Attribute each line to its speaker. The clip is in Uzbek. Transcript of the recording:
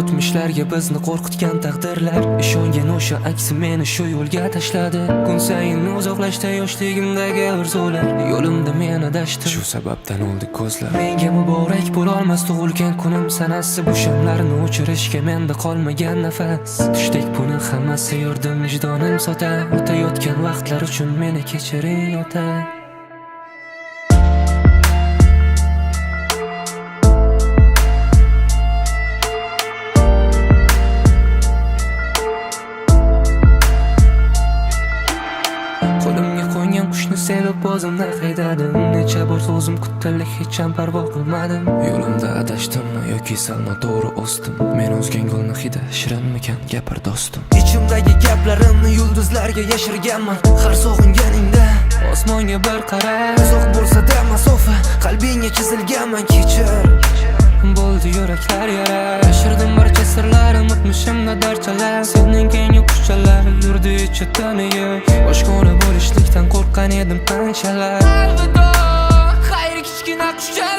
Speaker 1: O'tmishlarga bizni qo'rqitgan taqdirlar, ishongan o'sha aksi meni shu yo'lga tashladi. Kun sayin uzoqlashdi yoshligimdagi orzular, yo'limda meni adashdi, shu sababdan o'ldi ko'zlar. Menga muborak bo'lolmas tug'ilgan kunim sanasi, bu shamlarni o'chirishga menda qolmagan nafas. Tushdek buni hammasi yurdim vijdonim sota, o'tayotgan vaqtlar uchun meni kechiring ota. Qo'limga qo'ngan qushni sevib o'zimdan haydadim. Necha bor so'zim kutdilik, hech ham parvo qilmadim. Yo'limda adashdimmi yoki sal noto'g'ri o'sdim? Men o'zgan gulni hidi shirinmikan, gapir do'stim. Ichimdagi gaplarimni yulduzlarga yashirganman. Har sog'inganingda osmonga bir qara, uzoq bo'lsa-da masofa, qalbingga chizilganman, kechir. Bo'ldi yuraklar yara, yashirdim barcha sirlarim, o'tmishimda darchalar. Sening keyingi qushchalar yurdi ichi taniyib, oshkora bo'lishlikdan qo'rqqan edim qanchalar. Alvido, xayr kichkina qushchalar.